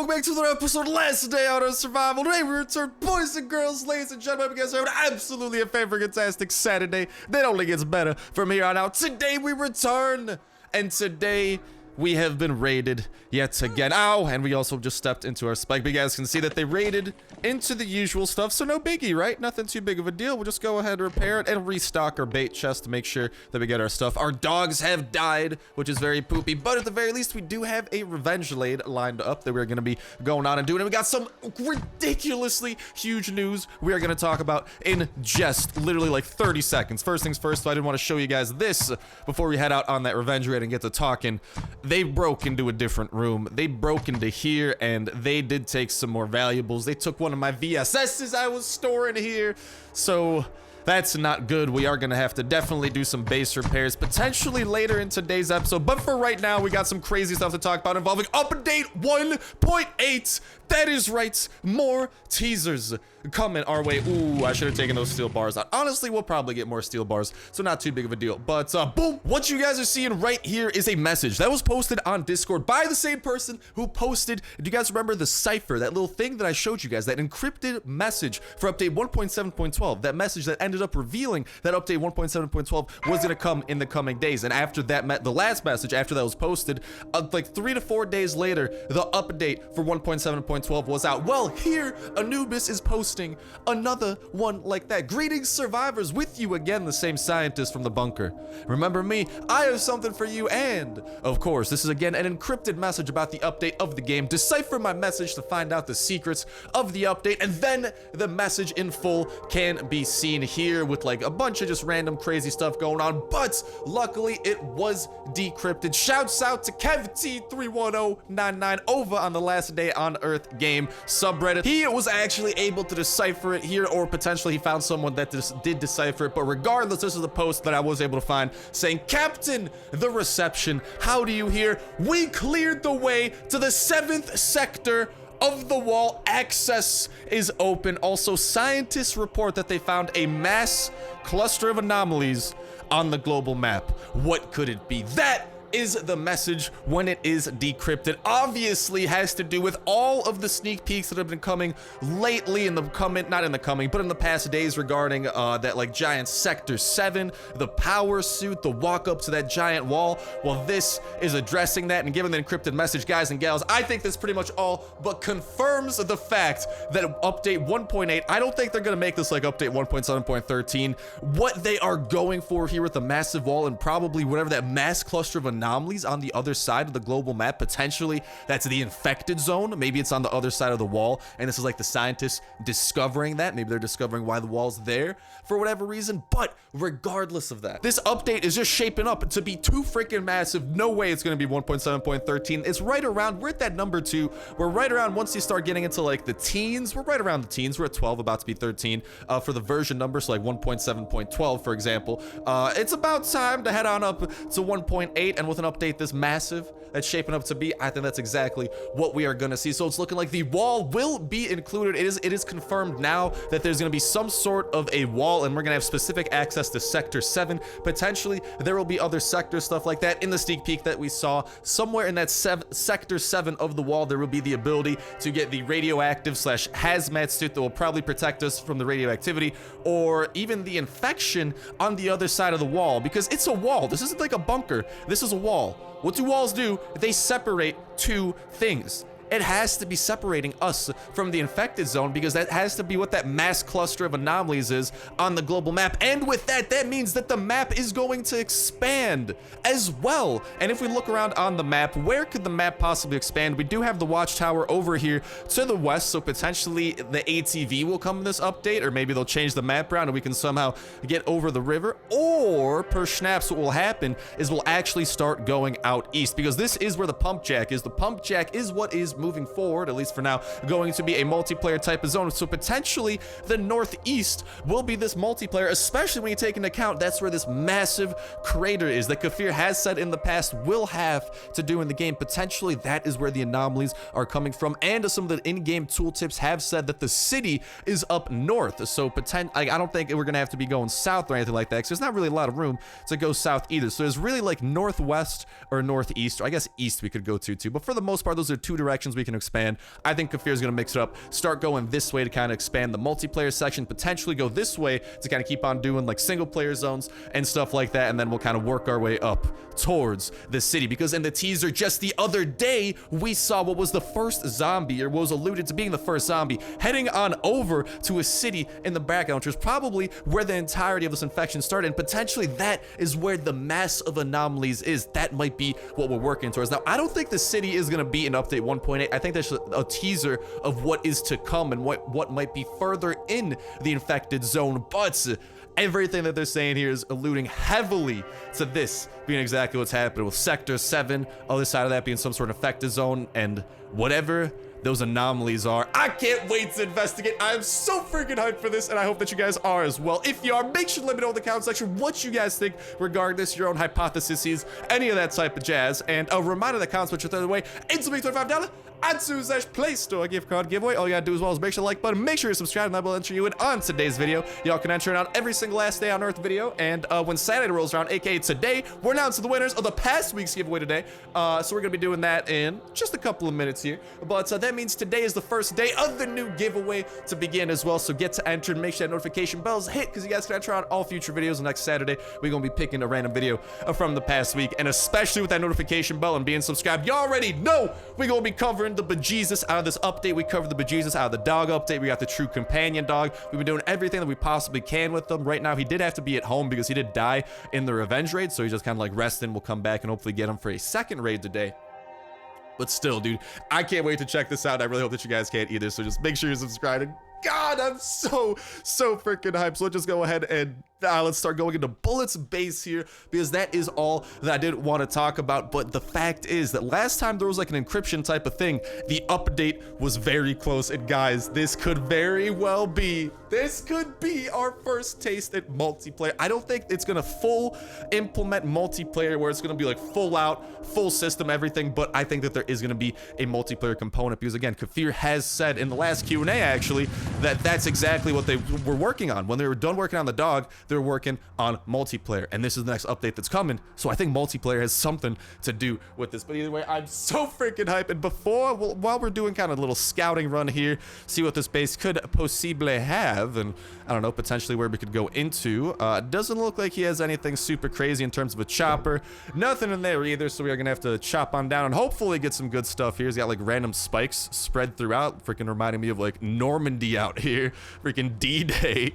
welcome back to another episode of Last Day Out of Survival. Today we return, boys and girls, ladies and gentlemen, because we're having absolutely a fantastic Saturday that only gets better from here on out. Today we return, and today we have been raided yet again. Ow! And we also just stepped into our spike. But you guys can see that they raided into the usual stuff, so no biggie, right? Nothing too big of a deal. We'll just go ahead and repair it and restock our bait chest to make sure that we get our stuff. Our dogs have died, which is very poopy, but at the very least, we do have a revenge raid lined up that we're going to be going on and doing. And we got some ridiculously huge news we are going to talk about in just literally like 30 seconds. First things first, so I didn't want to show you guys this before we head out on that revenge raid and get to talking. They broke into a different room. They broke into here and they did take some more valuables. They took one of my VSSs I was storing here. So that's not good. We are going to have to definitely do some base repairs potentially later in today's episode. But for right now, we got some crazy stuff to talk about involving update 1.8. That is right. More teasers coming our way. Ooh, I should have taken those steel bars out. Honestly, we'll probably get more steel bars, so not too big of a deal. But boom, what you guys are seeing right here is a message that was posted on Discord by the same person who posted, do you guys remember the cipher, that little thing that I showed you guys, that encrypted message for update 1.7.12, that message that ended up revealing that update 1.7.12 was gonna come in the coming days. And after that, the last message after that was posted, like 3 to 4 days later, the update for 1.7.12 was out. Well, here Anubis is posting another one like that. Greetings, survivors, with you again, the same scientist from the bunker. Remember me? I have something for you, and of course, this is again an encrypted message about the update of the game. Decipher my message to find out the secrets of the update, and then the message in full can be seen here with like a bunch of just random crazy stuff going on, but luckily it was decrypted. Shouts out to KevT31099 over on the Last Day on Earth game subreddit. He was actually able to decipher it here, or potentially he found someone that did decipher it. But regardless, this is a post that I was able to find saying, Captain, the reception, how do you hear? We cleared the way to the 7th sector of the wall. Access is open. Also, scientists report that they found a mass cluster of anomalies on the global map. What could it be? That is the message when it is decrypted. Obviously has to do with all of the sneak peeks that have been coming lately in the past days regarding that like giant sector 7, the power suit, the walk up to that giant wall. Well, this is addressing that and giving the encrypted message. Guys and gals, I think this pretty much all but confirms the fact that update 1.8, I don't think they're gonna make this like update 1.7.13. What they are going for here with the massive wall and probably whatever that mass cluster of anomalies on the other side of the global map, potentially that's the infected zone. Maybe it's on the other side of the wall, and this is like the scientists discovering that. Maybe they're discovering why the wall's there for whatever reason. But regardless of that, this update is just shaping up to be too freaking massive. No way it's going to be 1.7.13. It's right around, we're at that number 2. We're right around, once you start getting into like the teens, we're right around the teens. We're at 12, about to be 13 for the version number, so like 1.7.12 for example. It's about time to head on up to 1.8, and with an update this massive that's shaping up to be, I think that's exactly what we are gonna see. So it's looking like the wall will be included. It is confirmed now that there's gonna be some sort of a wall, and we're gonna have specific access to sector 7. Potentially there will be other sector stuff like that. In the sneak peek that we saw, somewhere in that sector 7 of the wall, there will be the ability to get the radioactive / hazmat suit that will probably protect us from the radioactivity, or even the infection on the other side of the wall, because it's a wall. This isn't like a bunker, this is a wall. What do walls do? They separate two things. It has to be separating us from the infected zone, because that has to be what that mass cluster of anomalies is on the global map. And with that, that means that the map is going to expand as well. And if we look around on the map, where could the map possibly expand? We do have the watchtower over here to the west, so potentially the ATV will come in this update, or maybe they'll change the map around and we can somehow get over the river. Or per snaps, what will happen is we'll actually start going out east, because this is where the pump jack is. The pump jack is what is moving forward, at least for now, going to be a multiplayer type of zone. So potentially the northeast will be this multiplayer, especially when you take into account that's where this massive crater is that Kafir has said in the past will have to do in the game. Potentially that is where the anomalies are coming from, and some of the in-game tooltips have said that the city is up north. So I don't think we're gonna have to be going south or anything like that, because there's not really a lot of room to go south either. So there's really like northwest or northeast, or I guess east we could go to too, but for the most part those are two directions sections we can expand. I think Kafir's gonna mix it up, start going this way to kind of expand the multiplayer section, potentially go this way to kind of keep on doing like single player zones and stuff like that, and then we'll kind of work our way up towards the city, because in the teaser just the other day we saw what was the first zombie, or what was alluded to being the first zombie, heading on over to a city in the background, which is probably where the entirety of this infection started, and potentially that is where the mass of anomalies is. That might be what we're working towards. Now, I don't think the city is going to be in update 1.8. I think that's a teaser of what is to come and what might be further in the infected zone, but everything that they're saying here is alluding heavily to this being exactly what's happening with Sector 7, other side of that being some sort of infected zone, and whatever those anomalies are. I can't wait to investigate. I'm so freaking hyped for this, and I hope that you guys are as well. If you are, make sure to let me know in the comment section what you guys think regarding this, your own hypotheses, any of that type of jazz. And a reminder that counts, which is the other way, it's a big $25 iTunes Play Store gift card giveaway. All you gotta do as well is make sure to like button, make sure you're subscribed, and I will enter you in on today's video. Y'all can enter it on every single last day on Earth video, and when Saturday rolls around, aka today, we're announcing the winners of the past week's giveaway today. So we're gonna be doing that in just a couple of minutes here, but that means today is the first day of the new giveaway to begin as well. So get to enter and make sure that notification bells hit, because you guys can enter on all future videos. And next Saturday we're gonna be picking a random video from the past week, and especially with that notification bell and being subscribed, you already know we're gonna be covering the bejesus out of this update. We covered the bejesus out of the dog update. We got the true companion dog. We've been doing everything that we possibly can with them. Right now he did have to be at home because he did die in the revenge raid, so he's just kind of like resting. We'll come back and hopefully get him for a second raid today. But still, dude, I can't wait to check this out. I really hope that you guys can either, so just make sure you're subscribed. God, I'm so freaking hyped. So let's just go ahead and let's start going into Bullet's base here, because that is all that I did want to talk about. But the fact is that last time there was like an encryption type of thing, the update was very close. And guys, this could very well be, this could be our first taste at multiplayer. I don't think it's gonna full implement multiplayer where it's gonna be like full out, full system, everything, but I think that there is gonna be a multiplayer component, because again, Kafir has said in the last Q&A actually that that's exactly what they were working on. When they were done working on the dog, they were working on multiplayer, and this is the next update that's coming. So I think multiplayer has something to do with this. But either way, I'm so freaking hyped. And while we're doing kind of a little scouting run here, see what this base could possibly have, and I don't know, potentially where we could go into. Doesn't look like he has anything super crazy in terms of a chopper. Nothing in there either, so we are gonna have to chop on down and hopefully get some good stuff here. He's got like random spikes spread throughout, freaking reminding me of like Normandy out here, freaking D-Day.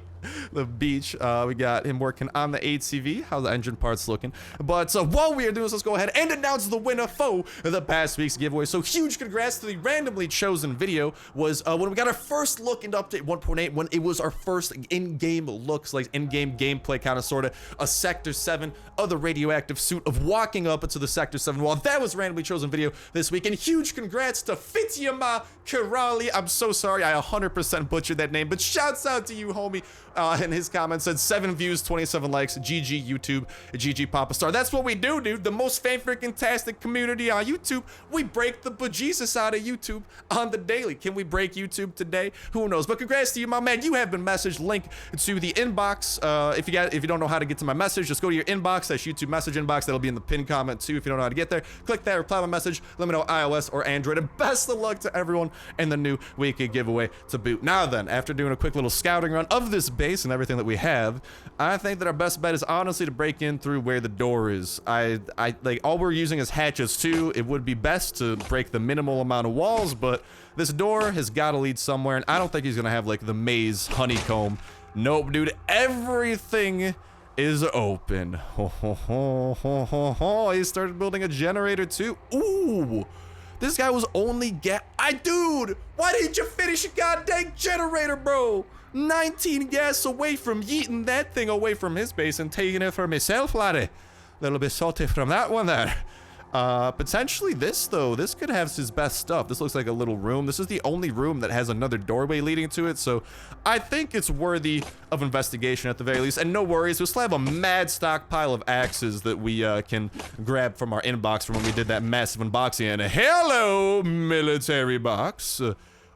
The beach. We got him working on the ATV. How's the engine parts looking? But while we are doing this, let's go ahead and announce the winner for the past week's giveaway. So huge congrats to the randomly chosen video. Was when we got our first look into update 1.8, when it was our first in-game looks, like in-game gameplay, kind of sort of a Sector 7 of the radioactive suit of walking up into the Sector 7 wall. That was randomly chosen video this week, and huge congrats to Fityama Kirali. I'm so sorry, I 100% butchered that name, but shouts out to you, homie. And his comment said 7 views, 27 likes. GG YouTube, GG Papa Star. That's what we do, dude. The most fan-freaking-tastic community on YouTube. We break the bejesus out of YouTube on the daily. Can we break YouTube today? Who knows? But congrats to you, my man. You have been messaged. Link to the inbox. If you don't know how to get to my message, just go to your inbox. That's YouTube message inbox. That'll be in the pinned comment too. If you don't know how to get there, click that, reply my message. Let me know iOS or Android. And best of luck to everyone in the new weekly giveaway to boot. Now then, after doing a quick little scouting run of this base and everything that we have, I think that our best bet is honestly to break in through where the door is. I like, all we're using is hatches too. It would be best to break the minimal amount of walls, but this door has got to lead somewhere, and I don't think he's gonna have like the maze honeycomb. Nope, dude, everything is open. He started building a generator too. Ooh, this guy was only dude, why didn't you finish a goddamn generator, bro? 19 gas away from yeeting that thing away from his base and taking it for myself, laddie. Little bit salty from that one there. Potentially this, though. This could have his best stuff. This looks like a little room. This is the only room that has another doorway leading to it, so I think it's worthy of investigation at the very least. And no worries, we'll still have a mad stockpile of axes that we can grab from our inbox from when we did that massive unboxing. And hello, military box.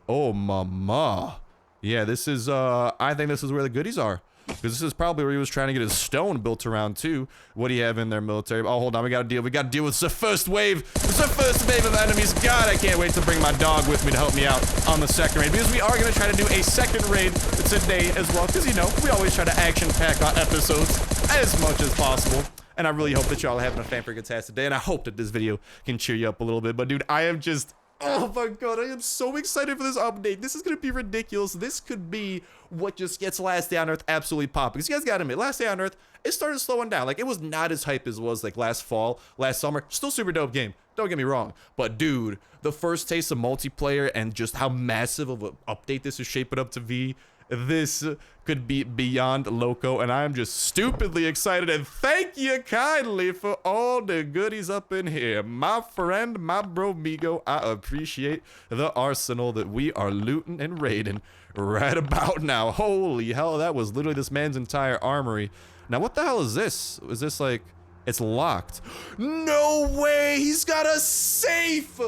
Oh, mama. Yeah, this is, I think this is where the goodies are. because this is probably where he was trying to get his stone built around too. What do you have in there, military? Oh, hold on, we gotta deal with the first wave. It's the first wave of enemies. God, I can't wait to bring my dog with me to help me out on the second raid, because we are gonna try to do a second raid today as well, because you know, we always try to action pack our episodes as much as possible. And I really hope that y'all are having a fan-freaking-tastic day, and I hope that this video can cheer you up a little bit. But dude, I am just, oh my god, I am so excited for this update. This is gonna be ridiculous. This could be what just gets Last Day on Earth absolutely popping. Because you guys gotta admit, Last Day on Earth, it started slowing down. Like, it was not as hype as it was like last fall, last summer. Still super dope game, don't get me wrong. But dude, the first taste of multiplayer and just how massive of an update this is shaping up to be, this could be beyond loco, and I'm just stupidly excited, and thank you kindly for all the goodies up in here. My friend, my bro Migo, I appreciate the arsenal that we are looting and raiding right about now. Holy hell, that was literally this man's entire armory. Now, what the hell is this? Is this like, it's locked? No way, he's got a safe!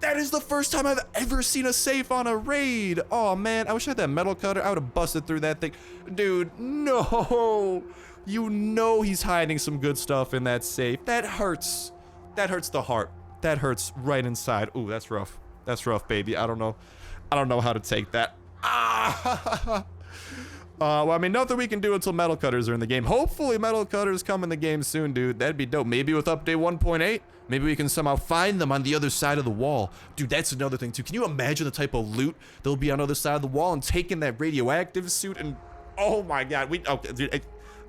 That is the first time I've ever seen a safe on a raid. Oh man, I wish I had that metal cutter. I would have busted through that thing. Dude, no. You know he's hiding some good stuff in that safe. That hurts. That hurts the heart. That hurts right inside. Ooh, that's rough. That's rough, baby. I don't know how to take that. Ah. Well, I mean, nothing we can do until metal cutters are in the game. Hopefully metal cutters come in the game soon, dude. That'd be dope. Maybe with update 1.8, maybe we can somehow find them on the other side of the wall. Dude, that's another thing too. Can you imagine the type of loot that'll be on the other side of the wall and taking that radioactive suit and, oh my god, okay, dude,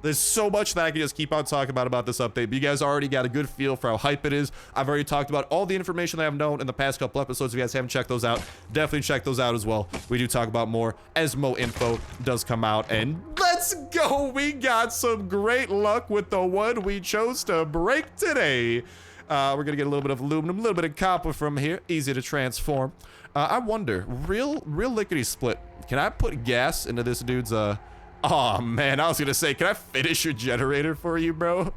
there's so much that I can just keep on talking about this update, but you guys already got a good feel for how hype it is. I've already talked about all the information that I've known in the past couple episodes. If you guys haven't checked those out, definitely check those out as well. We do talk about more as more info does come out, and let's go. We got some great luck with the one we chose to break today. We're gonna get a little bit of aluminum, a little bit of copper from here. Easy to transform. I wonder, real lickety split. Can I put gas into this dude's oh man, I was gonna say, can I finish your generator for you, bro?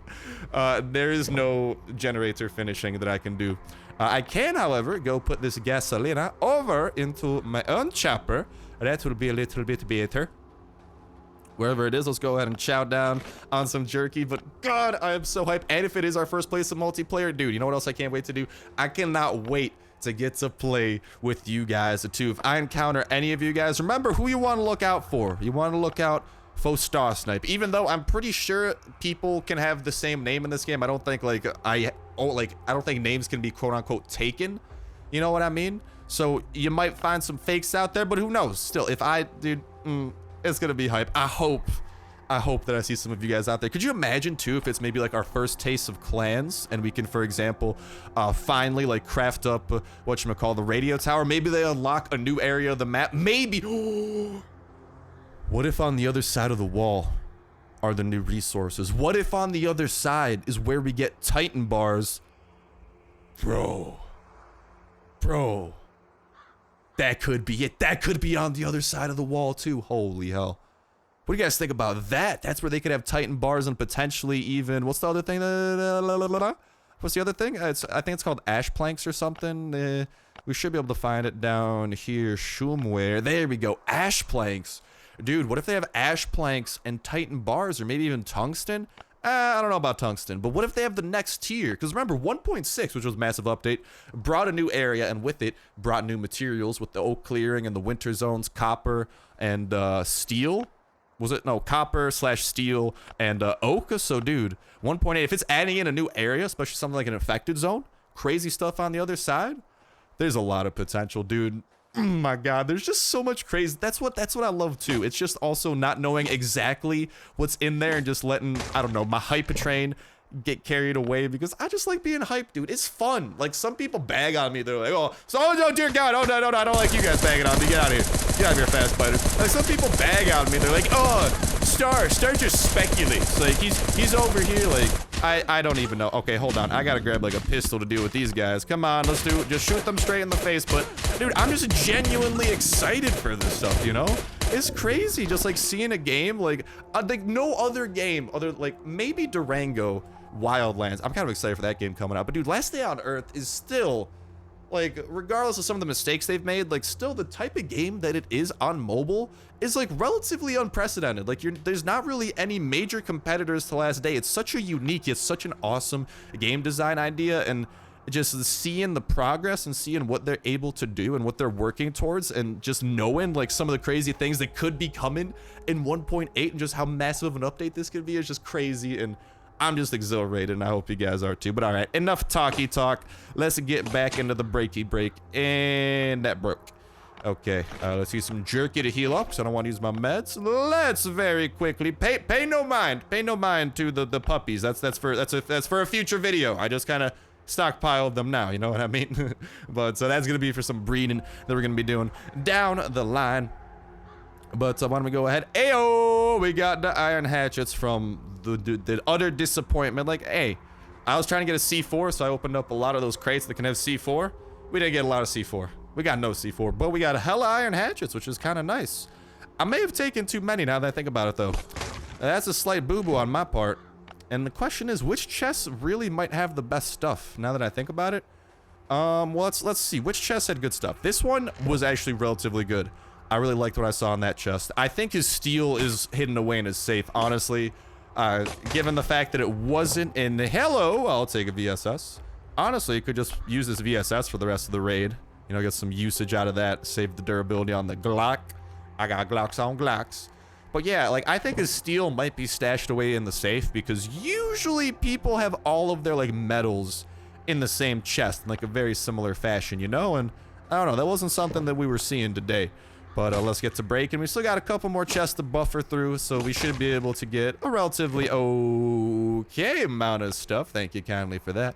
There is no generator finishing that I can do. I can, however, go put this gasolina over into my own chopper. That will be a little bit better. Wherever it is, let's go ahead and chow down on some jerky. But god, I am so hyped. And if it is our first place of multiplayer, dude, you know what else I can't wait to do? I cannot wait to get to play with you guys too. If I encounter any of you guys, remember who you want to look out for. You want to look out for Starsnipe. Even though I'm pretty sure people can have the same name in this game, I don't think I don't think names can be quote unquote taken. You know what I mean? So you might find some fakes out there, but who knows? Still, if dude, it's gonna be hype. I hope that I see some of you guys out there. Could you imagine too if it's maybe like our first taste of clans, and we can, for example, finally like craft up whatchamacall, the radio tower? Maybe they unlock a new area of the map. Maybe. What if on the other side of the wall are the new resources? What if on the other side is where we get Titan bars? Bro, that could be it. That could be on the other side of the wall too. Holy hell. What do you guys think about that? That's where they could have Titan bars and potentially even, what's the other thing? What's the other thing? I think it's called ash planks or something. We should be able to find it down here somewhere. There we go. Ash planks. Dude, what if they have ash planks and Titan bars, or maybe even tungsten? I don't know about tungsten, but what if they have the next tier? Because remember, 1.6, which was a massive update, brought a new area, and with it, brought new materials with the oak clearing and the winter zones, copper and steel. Was it? No, copper / steel and oak. So, dude, 1.8, if it's adding in a new area, especially something like an infected zone, crazy stuff on the other side, there's a lot of potential, dude. Oh my god, there's just so much crazy. That's what I love too. It's just also not knowing exactly what's in there and just letting, I don't know, my hype train get carried away, because I just like being hyped, dude. It's fun. Like, some people bag on me. They're like, oh dear god, oh no, I don't like you guys bagging on me. Get out of here. Get out of here, fast spider. Like, some people bag on me. They're like, oh, Star just speculates. Like, he's over here, like, I don't even know. Okay, hold on. I gotta grab like a pistol to deal with these guys. Come on, let's do it. Just shoot them straight in the face. But dude, I'm just genuinely excited for this stuff, you know? It's crazy just like seeing a game like no other game other, like maybe Durango Wildlands. I'm kind of excited for that game coming out. But dude, Last Day on Earth is still like, regardless of some of the mistakes they've made, like, still the type of game that it is on mobile is, like, relatively unprecedented. Like, there's not really any major competitors to Last Day. It's such a unique, it's such an awesome game design idea, and just seeing the progress and seeing what they're able to do and what they're working towards, and just knowing, like, some of the crazy things that could be coming in 1.8 and just how massive of an update this could be is just crazy, and I'm just exhilarated, and I hope you guys are too. But all right, enough talky talk. Let's get back into the breaky break. And that broke. Okay, let's use some jerky to heal up, because I don't want to use my meds. Let's very quickly pay no mind to the puppies. That's for a future video. I just kind of stockpiled them now, you know what I mean? But so that's gonna be for some breeding that we're gonna be doing down the line. But why don't we go ahead? Ayo, we got the iron hatchets from the utter disappointment. Like, hey, I was trying to get a C4, so I opened up a lot of those crates that can have C4. We didn't get a lot of C4. We got no C4, but we got a hella iron hatchets, which is kind of nice. I may have taken too many now that I think about it, though. That's a slight boo-boo on my part. And the question is, which chests really might have the best stuff, now that I think about it? Well, let's see. Which chest had good stuff? This one was actually relatively good. I really liked what I saw in that chest. I think his steel is hidden away in his safe, honestly. Given the fact that it wasn't in the... Hello, I'll take a VSS. Honestly, you could just use this VSS for the rest of the raid. You know, get some usage out of that. Save the durability on the Glock. I got Glocks on Glocks. But yeah, like, I think his steel might be stashed away in the safe, because usually people have all of their, like, metals in the same chest in, like, a very similar fashion, you know? And I don't know, that wasn't something that we were seeing today. But let's get to breaking. We still got a couple more chests to buffer through, so we should be able to get a relatively okay amount of stuff. Thank you kindly for that.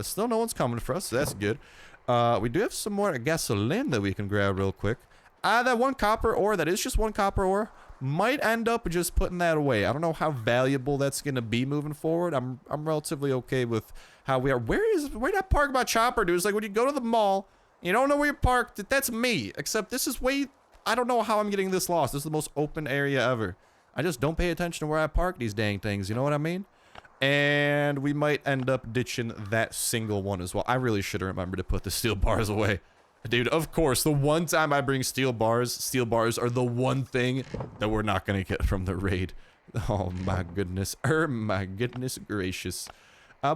Still no one's coming for us, so that's good. We do have some more gasoline that we can grab real quick. That one copper ore, that is just one copper ore, might end up just putting that away. I don't know how valuable that's going to be moving forward. I'm relatively okay with how we are. Where that park my chopper, dude? It's like when you go to the mall, you don't know where you're parked. That's me. Except this is way... I don't know how I'm getting this lost. This is the most open area ever. I just don't pay attention to where I park these dang things. You know what I mean? And we might end up ditching that single one as well. I really should have remembered to put the steel bars away. Dude, of course, the one time I bring steel bars are the one thing that we're not going to get from the raid. Oh my goodness. My goodness gracious.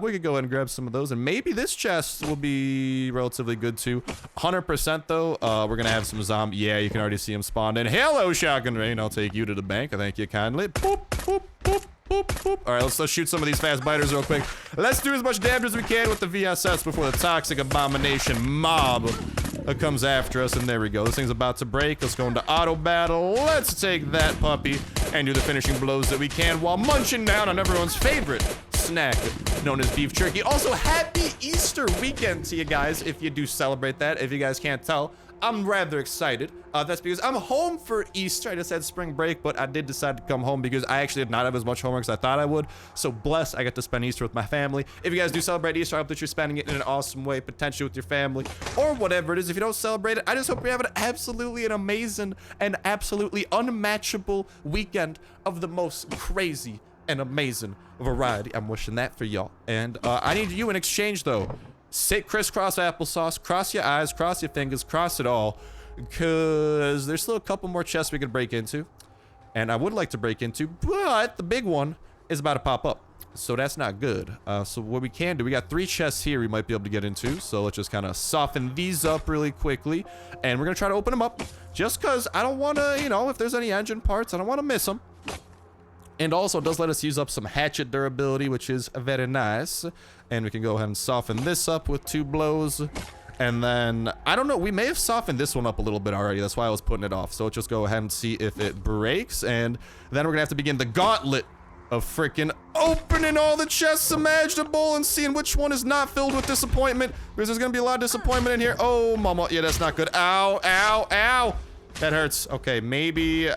We could go ahead and grab some of those, and maybe this chest will be relatively good too. 100% though, we're gonna have some zombie. Yeah, you can already see them spawned in. Hello, Shotgun Rain. I'll take you to the bank. Thank you kindly. Boop, boop, boop, boop, boop. All right, let's shoot some of these fast biters real quick. Let's do as much damage as we can with the VSS before the toxic abomination mob comes after us. And there we go. This thing's about to break. Let's go into auto battle. Let's take that puppy and do the finishing blows that we can while munching down on everyone's favorite snack known as beef jerky. Also, happy Easter weekend to you guys if you do celebrate that. If you guys can't tell, I'm rather excited. That's because I'm home for Easter. I just had spring break, but I did decide to come home because I actually did not have as much homework as I thought I would. So blessed, I get to spend Easter with my family. If you guys do celebrate Easter, I hope that you're spending it in an awesome way, potentially with your family or whatever it is. If you don't celebrate it, I just hope you have an amazing and absolutely unmatchable weekend of the most crazy and amazing variety. I'm wishing that for y'all. And I need you in exchange though. Sit crisscross applesauce, cross your eyes, cross your fingers, cross it all, because there's still a couple more chests we could break into, and I would like to break into, but the big one is about to pop up, so that's not good. So what we can do, we got 3 chests here we might be able to get into, so let's just kind of soften these up really quickly, and we're gonna try to open them up, just because I don't want to, you know, if there's any engine parts, I don't want to miss them. And also it does let us use up some hatchet durability, which is very nice. And we can go ahead and soften this up with 2 blows. And then, I don't know, we may have softened this one up a little bit already. That's why I was putting it off. So let's just go ahead and see if it breaks. And then we're gonna have to begin the gauntlet of freaking opening all the chests imaginable and seeing which one is not filled with disappointment. Because there's gonna be a lot of disappointment in here. Oh, mama. Yeah, that's not good. Ow, ow, ow. That hurts. Okay, maybe,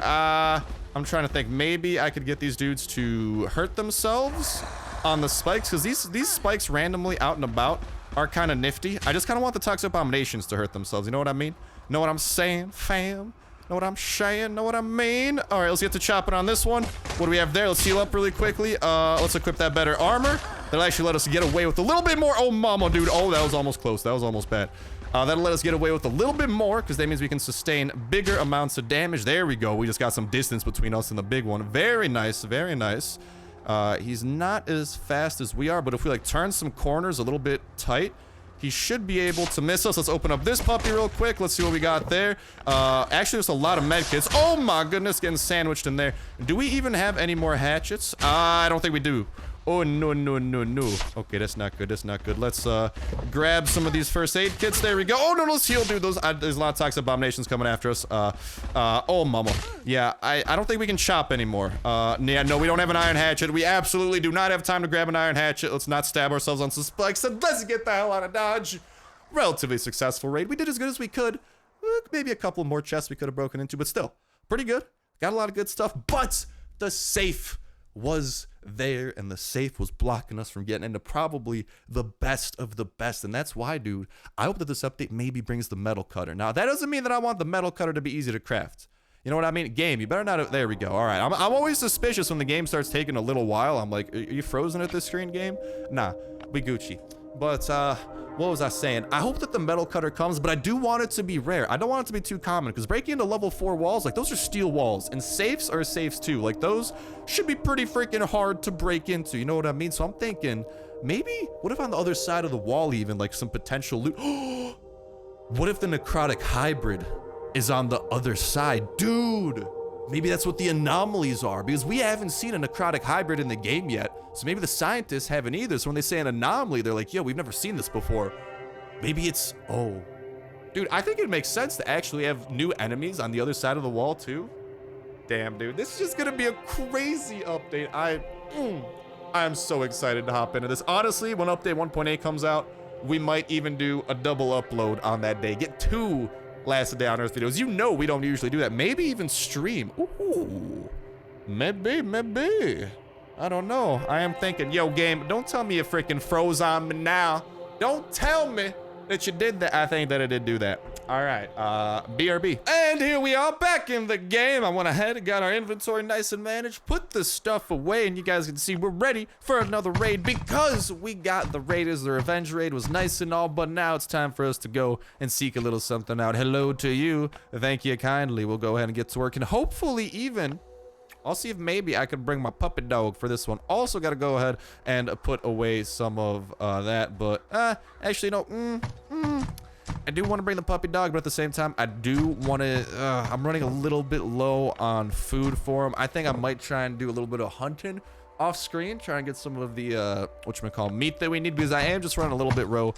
I'm trying to think. Maybe I could get these dudes to hurt themselves on the spikes, because these spikes randomly out and about are kind of nifty. I just kind of want the toxic abominations to hurt themselves. You know what I mean? Know what I'm saying, fam? Know what I'm saying? Know what I mean? All right, let's get to chopping on this one. What do we have there? Let's heal up really quickly. Let's equip that better armor. That'll actually let us get away with a little bit more. Oh, mama, dude. Oh, that was almost close. That was almost bad. That'll let us get away with a little bit more, because that means we can sustain bigger amounts of damage. There we go. We just got some distance between us and the big one. Very nice. Very nice. He's not as fast as we are, but if we, like, turn some corners a little bit tight, he should be able to miss us. Let's open up this puppy real quick. Let's see what we got there. Actually, there's a lot of medkits. Oh, my goodness, getting sandwiched in there. Do we even have any more hatchets? I don't think we do. Oh, no, no, no, no. Okay, that's not good. That's not good. Let's grab some of these first aid kits. There we go. Oh, no, let's heal, dude. There's a lot of toxic abominations coming after us. Oh, mama. Yeah, I don't think we can chop anymore. Yeah, no, we don't have an iron hatchet. We absolutely do not have time to grab an iron hatchet. Let's not stab ourselves on some spikes. So let's get the hell out of Dodge. Relatively successful raid. We did as good as we could. Maybe a couple more chests we could have broken into, but still, pretty good. Got a lot of good stuff, but the safe was there, and the safe was blocking us from getting into probably the best of the best. And that's why, dude, I hope that this update maybe brings the metal cutter. Now, that doesn't mean that I want the metal cutter to be easy to craft. You know what I mean? Game, you better not. There we go. All right. I'm always suspicious when the game starts taking a little while. I'm like, are you frozen at this screen, game? Nah, we Gucci. But what was I saying? I hope that the metal cutter comes, but I do want it to be rare. I don't want it to be too common, because breaking into level 4 walls, like, those are steel walls, and safes are safes too. Like, those should be pretty freaking hard to break into. You know what I mean? So I'm thinking, maybe, what if on the other side of the wall even, like, some potential loot? What if the necrotic hybrid is on the other side? Dude, maybe that's what the anomalies are, because we haven't seen a necrotic hybrid in the game yet. So maybe the scientists haven't either. So when they say an anomaly, they're like, yo, we've never seen this before. Maybe it's, oh. Dude, I think it makes sense to actually have new enemies on the other side of the wall too. Damn, dude, this is just gonna be a crazy update. I'm so excited to hop into this. Honestly, when update 1.8 comes out, we might even do a double upload on that day. Get 2 Last Day on Earth videos. You know we don't usually do that. Maybe even stream. Ooh, maybe. I don't know. I am thinking, yo, game, don't tell me you freaking froze on me now. Don't tell me that you did that. I think that I did do that. All right, BRB. And here we are back in the game. I went ahead and got our inventory nice and managed, put the stuff away, and you guys can see we're ready for another raid, because we got the raiders. The revenge raid was nice and all, but now it's time for us to go and seek a little something out. Hello to you. Thank you kindly. We'll go ahead and get to work, and hopefully even I'll see if maybe I could bring my puppy dog for this one. Also got to go ahead and put away some of that, but actually no. I do want to bring the puppy dog, but at the same time, I do want to, I'm running a little bit low on food for him. I think I might try and do a little bit of hunting off screen, try and get some of the, whatchamacallit, meat that we need, because I am just running a little bit low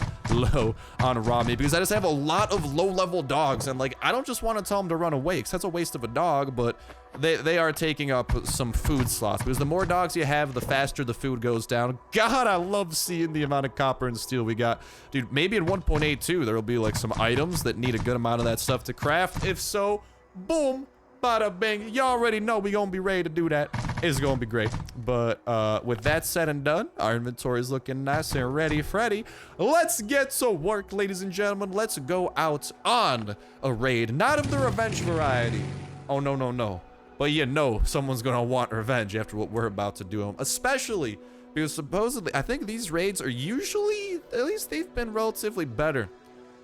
on raw meat, because I just have a lot of low-level dogs, and, like, I don't just want to tell them to run away, because that's a waste of a dog, but they are taking up some food slots, because the more dogs you have, the faster the food goes down. God, I love seeing the amount of copper and steel we got. Dude, maybe in 1.82, there will be, like, some items that need a good amount of that stuff to craft. If so, boom. Bada bing. You already know we gonna be ready to do that. It's gonna be great. But with that said and done, our inventory is looking nice and ready, Freddy. Let's get to work, ladies and gentlemen. Let's go out on a raid. Not of the revenge variety. Oh, no. But you know someone's gonna want revenge after what we're about to do. Especially because supposedly, I think these raids are usually, at least they've been relatively better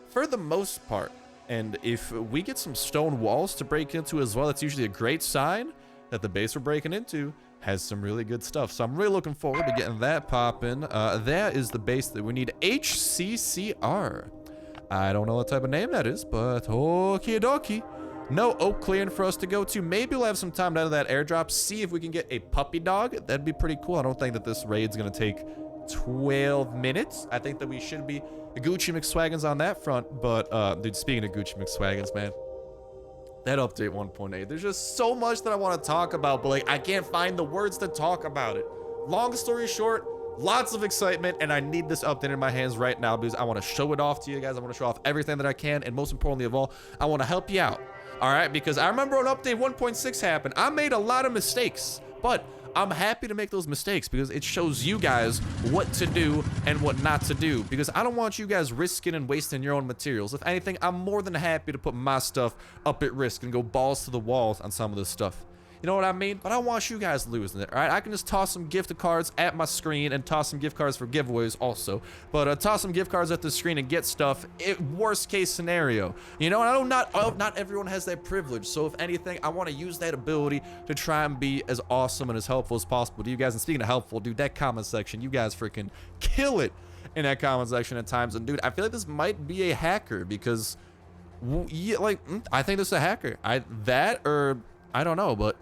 for the most part. And if we get some stone walls to break into as well, that's usually a great sign that the base we're breaking into has some really good stuff. So I'm really looking forward to getting that popping. That is the base that we need. HCCR. I don't know what type of name that is, but okie dokie. No oak clearing for us to go to. Maybe we'll have some time out of that airdrop. See if we can get a puppy dog. That'd be pretty cool. I don't think that this raid's going to take 12 minutes. I think that we should be Gucci McSwaggins on that front. But dude, speaking of Gucci McSwaggins, man, that update 1.8, there's just so much that I want to talk about, but like I can't find the words to talk about it. Long story short, lots of excitement, and I need this update in my hands right now because I want to show it off to you guys. I want to show off everything that I can, and most importantly of all, I want to help you out. All right, because I remember when update 1.6 happened, I made a lot of mistakes, but I'm happy to make those mistakes because it shows you guys what to do and what not to do, because I don't want you guys risking and wasting your own materials. If anything, I'm more than happy to put my stuff up at risk and go balls to the walls on some of this stuff. You know what I mean? But I want you guys losing it, all right? I can just toss some gift cards at my screen and toss some gift cards for giveaways also. But toss some gift cards at the screen and get stuff. Worst case scenario. You know, and I know not everyone has that privilege. So if anything, I want to use that ability to try and be as awesome and as helpful as possible to you guys. And speaking of helpful, dude, that comment section, you guys freaking kill it in that comment section at times. And dude, I feel like this might be a hacker because, yeah, like, I think this is a hacker. I don't know, but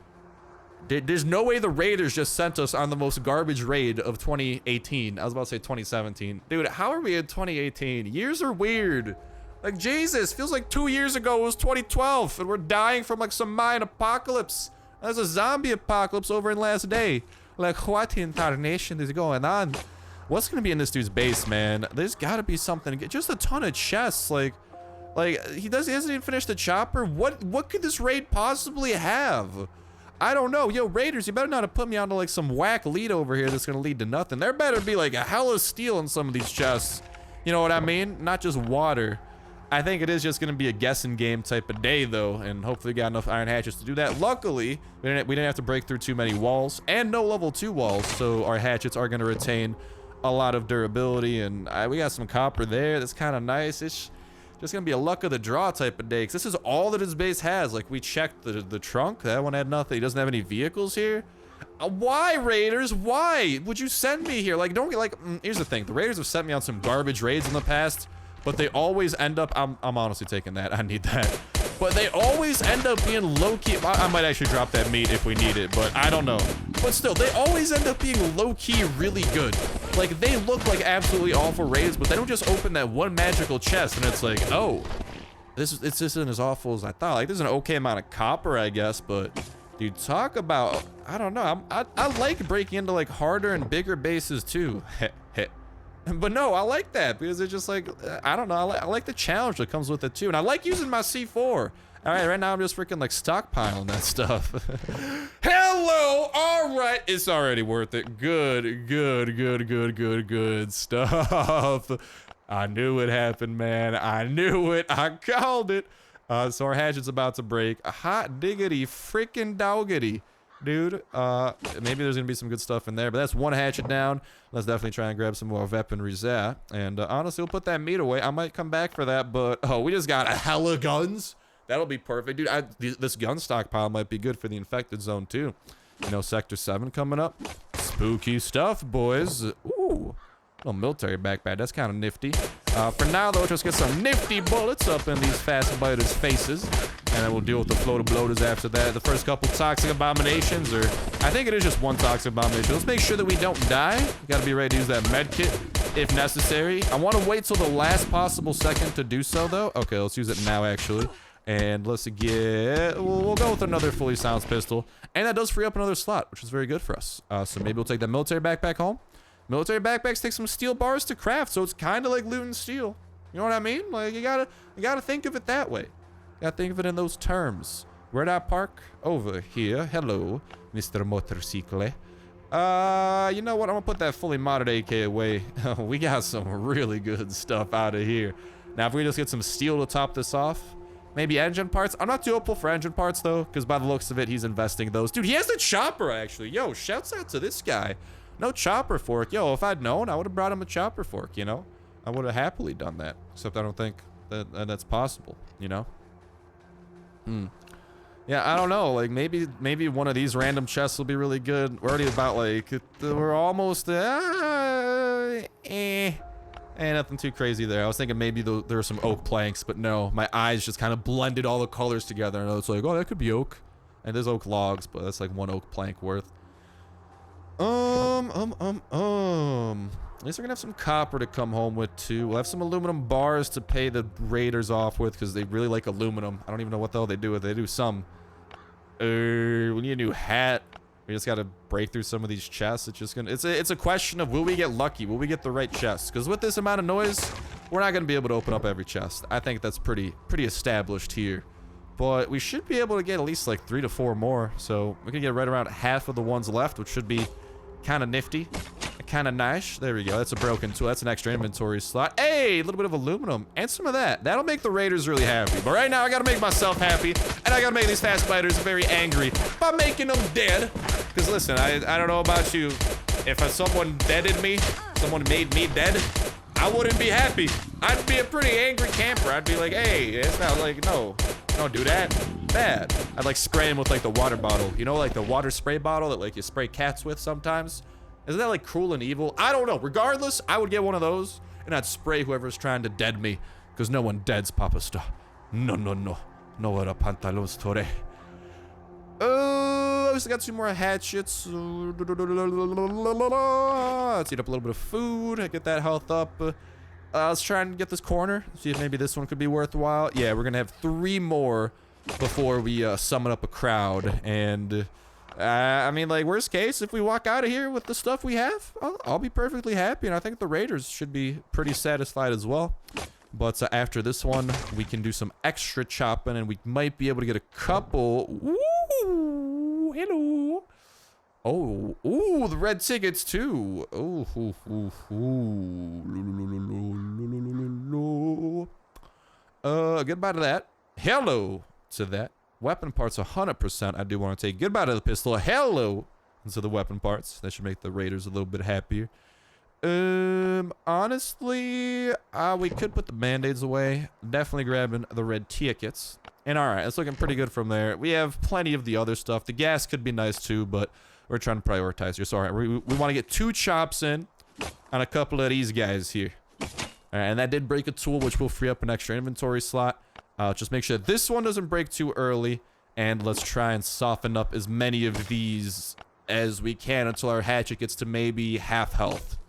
there's no way the Raiders just sent us on the most garbage raid of 2018. I was about to say 2017. Dude, how are we in 2018? Years are weird. Like, Jesus, feels like 2 years ago it was 2012, and we're dying from like some Mayan apocalypse. There's a zombie apocalypse over in Last Day. Like, what in tarnation is going on? What's gonna be in this dude's base, man? There's gotta be something. Just a ton of chests, like he hasn't even finished the chopper. What could this raid possibly have? I don't know. Yo, Raiders, you better not have put me onto like some whack lead over here that's gonna lead to nothing. There better be like a hell of steel in some of these chests. You know what I mean? Not just water. I think it is just gonna be a guessing game type of day though, and hopefully we got enough iron hatchets to do that. Luckily, we didn't have to break through too many walls and no level 2 walls, so our hatchets are gonna retain a lot of durability, and we got some copper there. That's kind of nice. It's just gonna be a luck of the draw type of day, because this is all that his base has. Like, we checked the trunk. That one had nothing. He doesn't have any vehicles here. Why, Raiders? Why would you send me here? Like, don't get like. Here's the thing. The Raiders have sent me on some garbage raids in the past, but they always end up. I'm honestly taking that. I need that. But they always end up being low-key. I might actually drop that meat if we need it, but I don't know. But still, they always end up being low-key really good. Like, they look like absolutely awful raids, but they don't just open that one magical chest and it's like, oh, this isn't as awful as I thought. Like, there's an okay amount of copper, I guess, but dude, talk about, I don't know. I like breaking into like harder and bigger bases too. But no, I like that because it's just like, I don't know. I like the challenge that comes with it too. And I like using my C4. All right, right now I'm just freaking like stockpiling that stuff. Hello, all right. It's already worth it. Good stuff. I knew it happened, man. I knew it. I called it. So our hatchet's about to break. A hot diggity freaking doggity. Dude, maybe there's gonna be some good stuff in there, but that's one hatchet down. Let's definitely try and grab some more weaponries there. And honestly, we'll put that meat away. I might come back for that, but oh, we just got a hella guns. That'll be perfect, dude. This gun stockpile might be good for the infected zone too. You know, Sector 7 coming up. Spooky stuff, boys. Ooh, little military backpack. That's kind of nifty. For now, though, just get some nifty bullets up in these fast biters' faces. And then we'll deal with the floater bloaters after that. The first couple toxic abominations, or I think it is just one toxic abomination. Let's make sure that we don't die. We gotta be ready to use that med kit if necessary. I want to wait till the last possible second to do so, though. Okay, let's use it now, actually. And let's get, we'll go with another fully silenced pistol. And that does free up another slot, which is very good for us. So maybe we'll take that military backpack home. Military backpacks take some steel bars to craft, so it's kind of like loot and steel. You know what I mean? Like, you gotta think of it that way. You gotta think of it in those terms. Where'd I park? Over here. Hello, Mr. Motorcycle. You know what? I'm gonna put that fully modded AK away. We got some really good stuff out of here. Now, if we just get some steel to top this off, maybe engine parts. I'm not too hopeful for engine parts, though, because by the looks of it, he's investing those. Dude, he has the chopper, actually. Yo, shouts out to this guy. No chopper fork. Yo, if I'd known, I would have brought him a chopper fork, you know? I would have happily done that. Except I don't think that's possible, you know? Yeah, I don't know. Like, maybe one of these random chests will be really good. We're already about, like, we're almost, nothing too crazy there. I was thinking maybe there were some oak planks, but no. My eyes just kind of blended all the colors together, and I was like, oh, that could be oak. And there's oak logs, but that's like one oak plank worth. At least we're gonna have some copper to come home with too. We'll have some aluminum bars to pay the raiders off with because they really like aluminum. I don't even know what the hell they do with it. They do some. We need a new hat. We just gotta break through some of these chests. It's just gonna. It's a question of will we get lucky? Will we get the right chest? Because with this amount of noise, we're not gonna be able to open up every chest. I think that's pretty established here. But we should be able to get at least like 3 to 4 more. So we can get right around half of the ones left, which should be kind of nifty. Kind of nice. There we go. That's a broken tool. That's an extra inventory slot. Hey, a little bit of aluminum and some of that. That'll make the raiders really happy. But right now, I gotta make myself happy, and I gotta make these fast biters very angry by making them dead. Because listen, I don't know about you. If someone deaded me, someone made me dead, I wouldn't be happy. I'd be a pretty angry camper. I'd be like, hey, it's not like, no, don't do that. Bad. I'd like spray him with like the water bottle. You know, like the water spray bottle that like you spray cats with sometimes? Isn't that like cruel and evil? I don't know. Regardless, I would get one of those and I'd spray whoever's trying to dead me. Because no one deads Papa Star. No, no, no. No era pantalones tore. Oh, I still got 2 more hatchets. Let's eat up a little bit of food. Get that health up. Let's try and get this corner. See if maybe this one could be worthwhile. Yeah, we're going to have 3 more before we summon up a crowd. And I mean, like, worst case, if we walk out of here with the stuff we have, I'll be perfectly happy. And I think the raiders should be pretty satisfied as well. But after this one, we can do some extra chopping, and we might be able to get a couple. Ooh, hello. Oh, ooh, the red tickets too. Oh, goodbye to that. Hello to that. Weapon parts 100%. I do want to take goodbye to the pistol. Hello to the weapon parts. That should make the raiders a little bit happier. Honestly, we could put the band-aids away. Definitely grabbing the red tickets. And alright, it's looking pretty good from there. We have plenty of the other stuff. The gas could be nice too, but we're trying to prioritize here. So alright, we want to get 2 chops in on a couple of these guys here. Alright, and that did break a tool, which will free up an extra inventory slot. Just make sure this one doesn't break too early. And let's try and soften up as many of these as we can until our hatchet gets to maybe half health.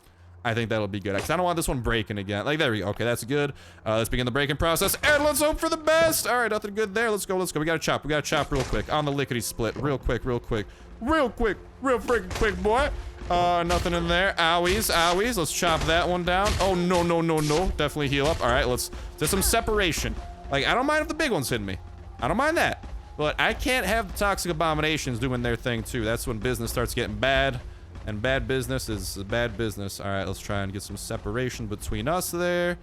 I think that'll be good. Because I don't want this one breaking again. Like, there we go. Okay, that's good. Let's begin the breaking process. And let's hope for the best. All right, nothing good there. Let's go. Let's go. We got to chop. We got to chop real quick. On the lickety split. Real quick. Real quick. Real quick. Real freaking quick, boy. Nothing in there. Owies. Owies. Let's chop that one down. Oh, no, no, no, no. Definitely heal up. All right, let's do some separation. Like, I don't mind if the big one's hitting me. I don't mind that. But I can't have the toxic abominations doing their thing, too. That's when business starts getting bad. And bad business is bad business. All right, let's try and get some separation between us there.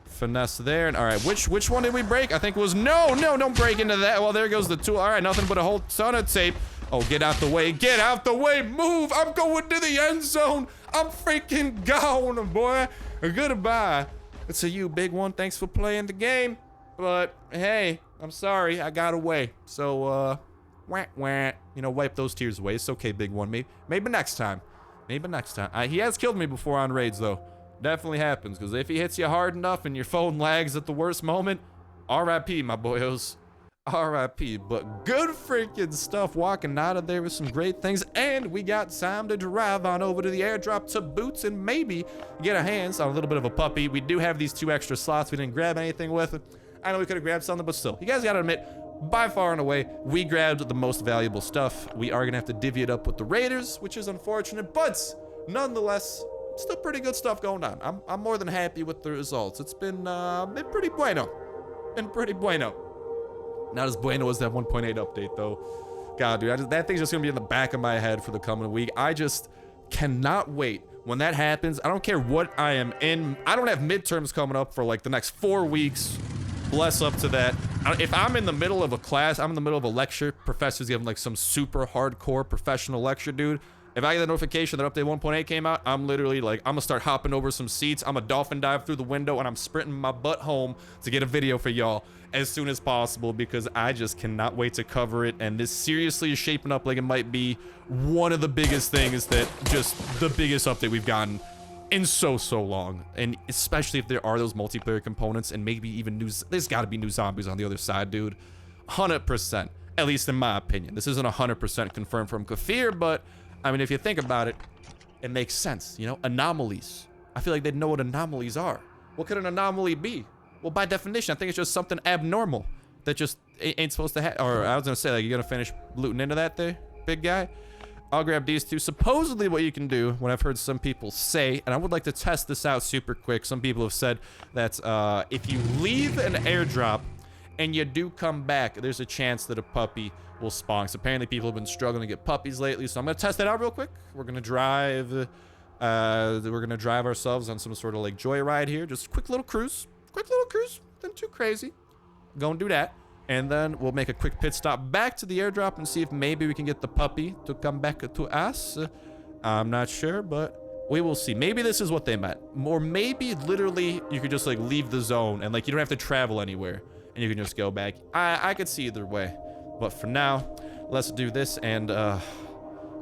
Finesse there. And all right, which one did we break? I think it was no, don't break into that. Well, there goes the tool. All right, nothing but a whole ton of tape. Oh, get out the way. Get out the way. Move. I'm going to the end zone. I'm freaking gone, boy. Goodbye. It's a you, big one. Thanks for playing the game. But, hey, I'm sorry. I got away. So, wah. You know, wipe those tears away. It's okay, big one. Maybe next time. Maybe next time. He has killed me before on raids, though. Definitely happens, because if he hits you hard enough and your phone lags at the worst moment, R.I.P., my boyos. R.I.P. But good freaking stuff walking out of there with some great things. And we got time to drive on over to the airdrop to Boots and maybe get our hands on a little bit of a puppy. We do have these 2 extra slots. We didn't grab anything with it. I know we could have grabbed something, but still. You guys got to admit, by far and away, we grabbed the most valuable stuff. We are going to have to divvy it up with the raiders, which is unfortunate, but nonetheless, still pretty good stuff going on. I'm more than happy with the results. It's been pretty bueno. Been pretty bueno. Not as bueno as that 1.8 update, though. God, dude, that thing's just going to be in the back of my head for the coming week. I just cannot wait. When that happens, I don't care what I am in. I don't have midterms coming up for like the next 4 weeks. Bless up to that. If I'm in the middle of a class, I'm in the middle of a lecture, professor's giving like some super hardcore professional lecture, dude. If I get the notification that update 1.8 came out, I'm literally like, I'm gonna start hopping over some seats. I'm a dolphin dive through the window and I'm sprinting my butt home to get a video for y'all as soon as possible because I just cannot wait to cover it. And this seriously is shaping up like it might be one of the biggest things that just the biggest update we've gotten in so long, and especially if there are those multiplayer components and maybe even there's got to be new zombies on the other side, dude. 100%, at least in my opinion. This isn't 100% confirmed from Kafir, but I mean, if you think about it, it makes sense, you know? Anomalies. I feel like they'd know what anomalies are. What could an anomaly be? Well, by definition, I think it's just something abnormal that just ain't supposed to happen. Or I was gonna say, like, you're gonna finish looting into that there, big guy? I'll grab these 2. Supposedly what you can do, what I've heard some people say, and I would like to test this out super quick. Some people have said that if you leave an airdrop and you do come back, there's a chance that a puppy will spawn. So apparently people have been struggling to get puppies lately. So I'm going to test that out real quick. We're going to drive We're gonna drive ourselves on some sort of like joyride here. Just a quick little cruise. Nothing too crazy. Gonna do that. And then we'll make a quick pit stop back to the airdrop and see if maybe we can get the puppy to come back to us. I'm not sure, but we will see. Maybe this is what they meant. Or maybe literally you could just like leave the zone and like you don't have to travel anywhere and you can just go back. I could see either way. But for now, let's do this and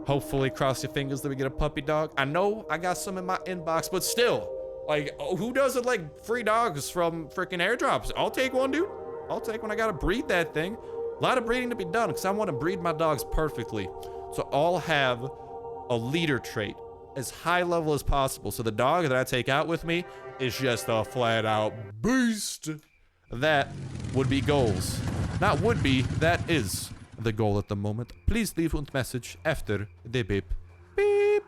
hopefully cross your fingers that we get a puppy dog. I know I got some in my inbox, but still, like, who doesn't like free dogs from freaking airdrops? I'll take one, dude. I'll take one. I gotta breed that thing. A lot of breeding to be done because I want to breed my dogs perfectly. So I'll have a leader trait as high level as possible. So the dog that I take out with me is just a flat out beast. That would be goals. Not would be, that is the goal at the moment. Please leave a message after the beep. Beep.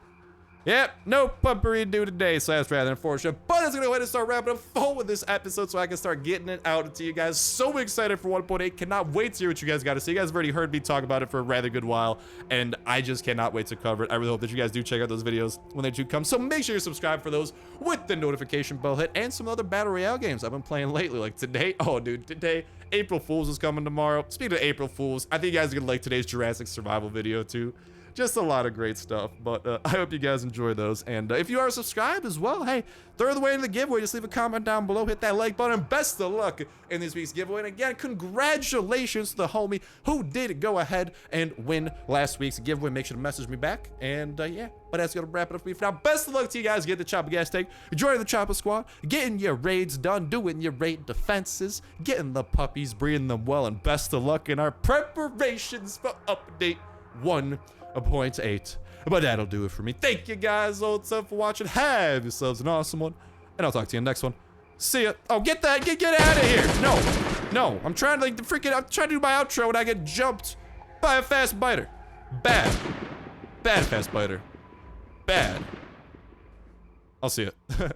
Yep, no puppery due today, so that's rather unfortunate. But it's gonna go ahead and start wrapping up full with this episode so I can start getting it out to you guys. So excited for 1.8. Cannot wait to hear what you guys got to say. You guys have already heard me talk about it for a rather good while, and I just cannot wait to cover it. I really hope that you guys do check out those videos when they do come. So make sure you subscribe for those with the notification bell hit and some other Battle Royale games I've been playing lately. Like today, oh dude, today, April Fool's is coming tomorrow. Speaking of April Fool's, I think you guys are gonna like today's Jurassic Survival video too. Just a lot of great stuff, but I hope you guys enjoy those. And if you are subscribed as well, hey, throw the way in the giveaway. Just leave a comment down below, hit that like button. Best of luck in this week's giveaway. And again, congratulations to the homie who did go ahead and win last week's giveaway. Make sure to message me back. And yeah, but that's gonna wrap it up for me for now. Best of luck to you guys. Get the Chopper gas tank, join the Chopper squad, getting your raids done, doing your raid defenses, getting the puppies, breeding them well, and best of luck in our preparations for update 1.8. But that'll do it for me. Thank you guys all for watching. Have yourselves an awesome one, and I'll talk to you in the next one. See ya. Oh, get out of here. No, I'm trying to I'm trying to do my outro and I get jumped by a fast biter. Bad fast biter. Bad. I'll see ya.